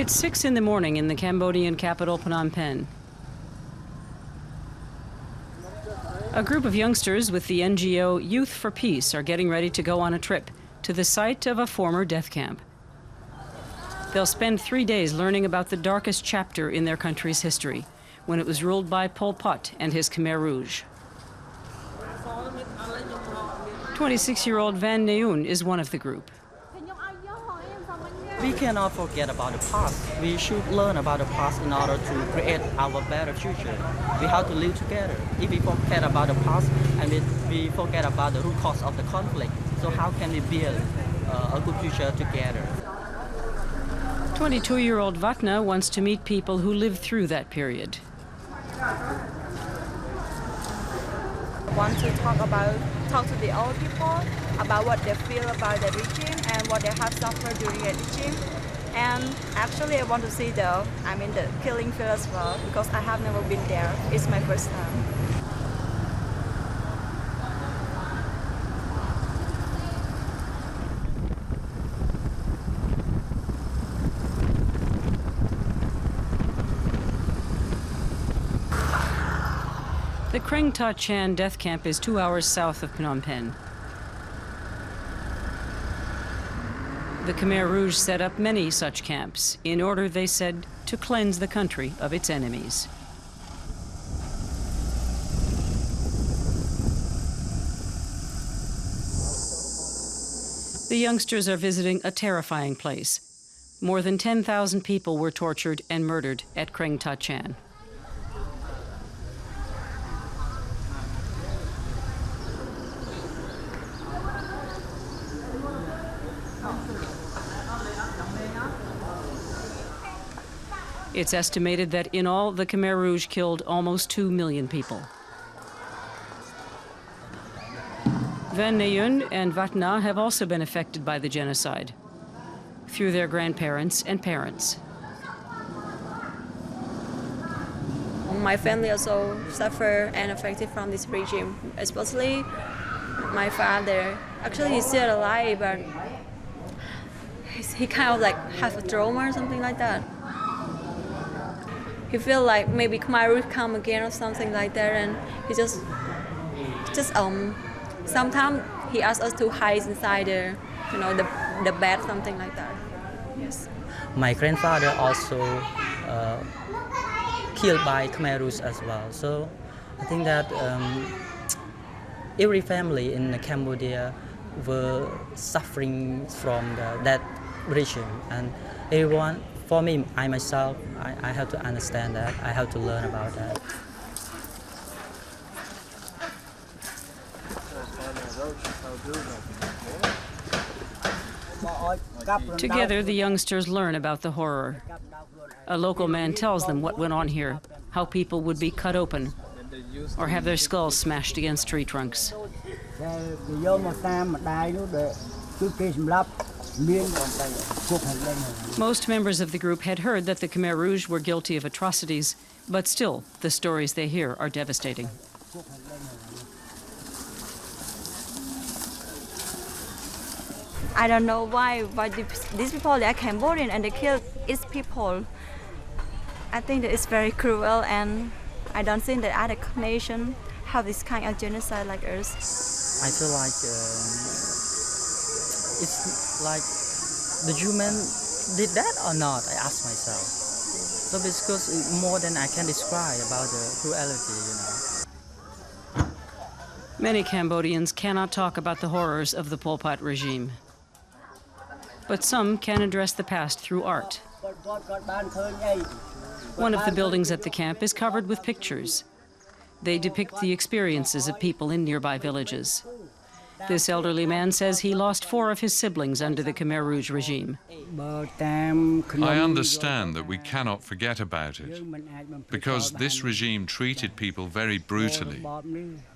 It's 6 in the morning in the Cambodian capital, Phnom Penh. A group of youngsters with the NGO Youth for Peace are getting ready to go on a trip to the site of a former death camp. They'll spend 3 days learning about the darkest chapter in their country's history, when it was ruled by Pol Pot and his Khmer Rouge. 26-year-old Van Neun is one of the group. We cannot forget about the past. We should learn about the past in order to create our better future. We have to live together. If we forget about the past and we forget about the root cause of the conflict, so how can we build a good future together? 22-year-old Vatna wants to meet people who lived through that period. I want to talk to the old people about what they feel about the regime and what they have suffered during the regime. And actually I want to see the killing field as well, because I have never been there. It's my first time. The Kreng Ta Chan death camp is 2 hours south of Phnom Penh. The Khmer Rouge set up many such camps in order, they said, to cleanse the country of its enemies. The youngsters are visiting a terrifying place. More than 10,000 people were tortured and murdered at Kreng Ta Chan. It's estimated that in all, the Khmer Rouge killed almost 2 million people. Van Neun and Vatna have also been affected by the genocide through their grandparents and parents. My family also suffer and affected from this regime, especially my father. Actually, he's still alive, but he kind of like has a trauma or something like that. He feel like maybe Khmer Rouge come again or something like that, and he just sometimes he asks us to hide inside the bed, something like that. Yes. My grandfather also killed by Khmer Rouge as well. So I think that every family in Cambodia were suffering from that regime, and everyone. For me, I myself, I have to understand that. I have to learn about that. Together, the youngsters learn about the horror. A local man tells them what went on here, how people would be cut open or have their skulls smashed against tree trunks. Most members of the group had heard that the Khmer Rouge were guilty of atrocities, but still, the stories they hear are devastating. I don't know why these people, they are Cambodian and they kill its people. I think that it's very cruel, and I don't think that other nations have this kind of genocide like us. I feel like it's like the human did that or not, I ask myself. So because more than I can describe about the cruelty, Many Cambodians cannot talk about the horrors of the Pol Pot regime. But some can address the past through art. One of the buildings at the camp is covered with pictures. They depict the experiences of people in nearby villages. This elderly man says he lost 4 of his siblings under the Khmer Rouge regime. I understand that we cannot forget about it, because this regime treated people very brutally.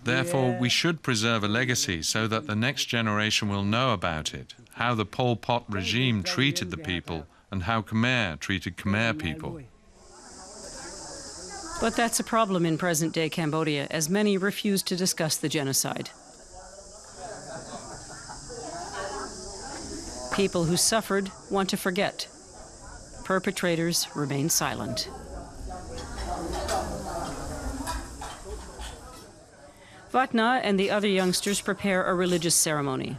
Therefore, we should preserve a legacy so that the next generation will know about it, how the Pol Pot regime treated the people and how Khmer treated Khmer people. But that's a problem in present-day Cambodia, as many refuse to discuss the genocide. People who suffered want to forget. perpetrators remain silent. Vatna and the other youngsters prepare a religious ceremony.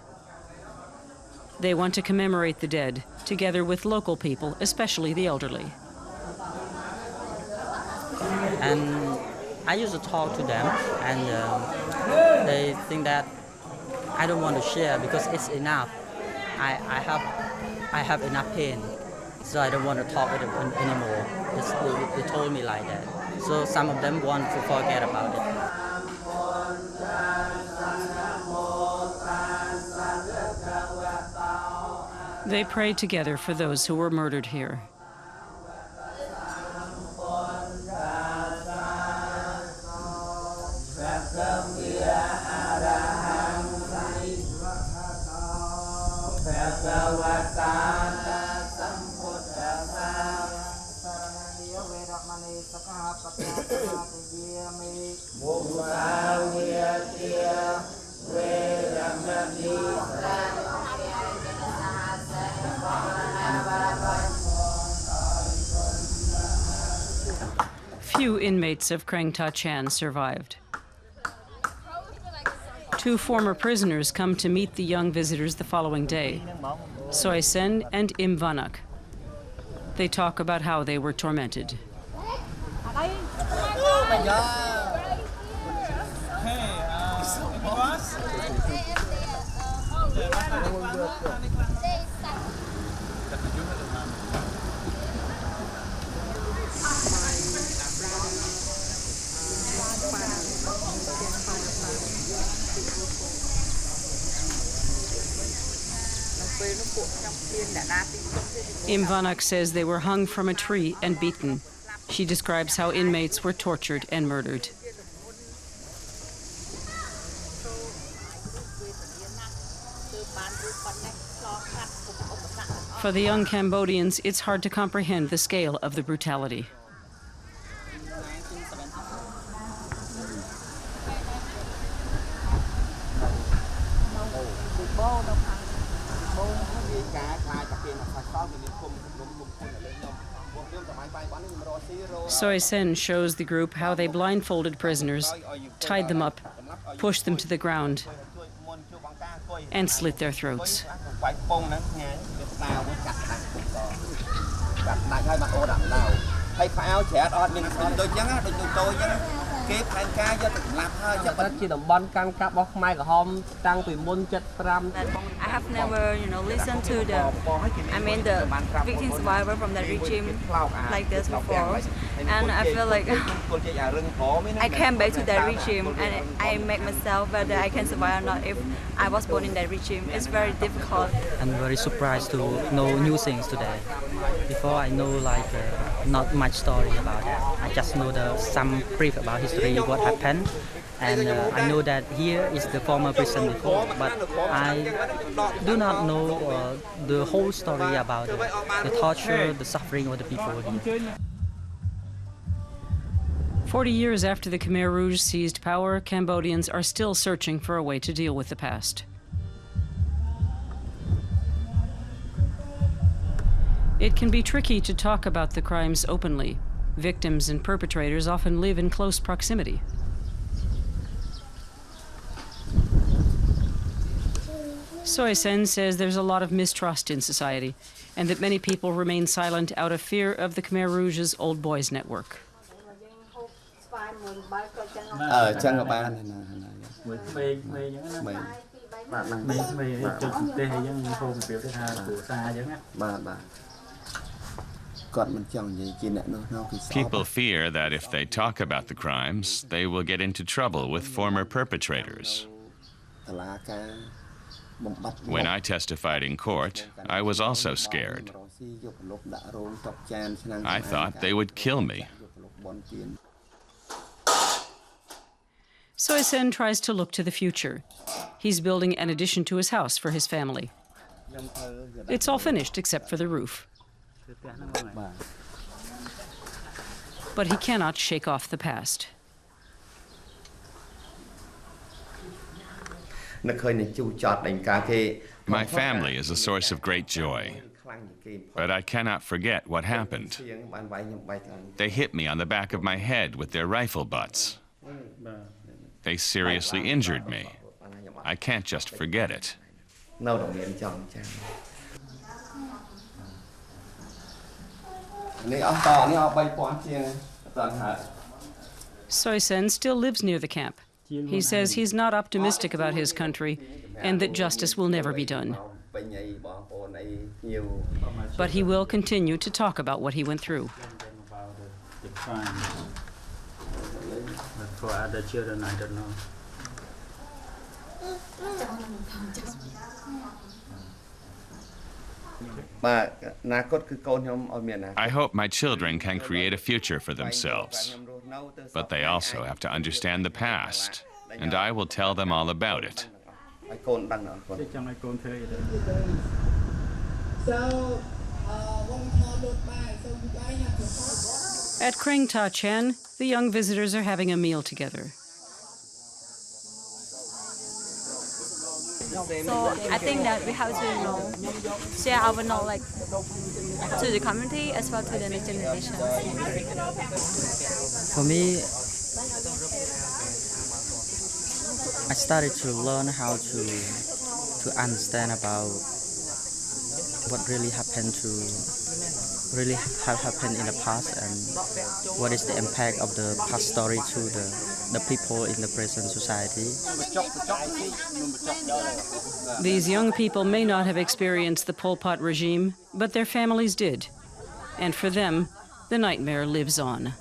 They want to commemorate the dead, together with local people, especially the elderly. And I used to talk to them, and they think that I don't want to share because it's enough. I have enough pain, so I don't want to talk with them anymore. They told me like that. So some of them want to forget about it. They pray together for those who were murdered here. Few inmates of Kreng Ta Chan survived. 2 former prisoners come to meet the young visitors the following day, Soy Sen and Im Vanak. They talk about how they were tormented. Im Vanak says they were hung from a tree and beaten. She describes how inmates were tortured and murdered. For the young Cambodians, it's hard to comprehend the scale of the brutality. Soy Sen shows the group how they blindfolded prisoners, tied them up, pushed them to the ground, and slit their throats. I have never, listened to the victim survivor from the regime like this before, and I feel like I came back to that regime, and I make myself whether I can survive or not if I was born in that regime. It's very difficult. I'm very surprised to know new things today. Before I know not much story about that. I just know some brief about history, what happened, and I know that here is the former prison before, but I do not know the whole story about the torture, the suffering of the people here. 40 years after the Khmer Rouge seized power, Cambodians are still searching for a way to deal with the past. It can be tricky to talk about the crimes openly. Victims and perpetrators often live in close proximity. Soy Sen says there's a lot of mistrust in society, and that many people remain silent out of fear of the Khmer Rouge's Old Boys Network. People fear that if they talk about the crimes, they will get into trouble with former perpetrators. When I testified in court, I was also scared. I thought they would kill me. Soy Sen tries to look to the future. He's building an addition to his house for his family. It's all finished except for the roof. But he cannot shake off the past. My family is a source of great joy. But I cannot forget what happened. They hit me on the back of my head with their rifle butts. They seriously injured me. I can't just forget it. Soysen still lives near the camp. He says he's not optimistic about his country and that justice will never be done. But he will continue to talk about what he went through. The crimes. But for other children, I don't know. I hope my children can create a future for themselves. But they also have to understand the past, and I will tell them all about it. At Kreng Ta Chen, the young visitors are having a meal together. So I think that we have to share our knowledge to the community as well to the next generation. For me, I started to learn how to understand about what really happened in the past and what is the impact of the past story to the people in the present society. These young people may not have experienced the Pol Pot regime, but their families did. And for them, the nightmare lives on.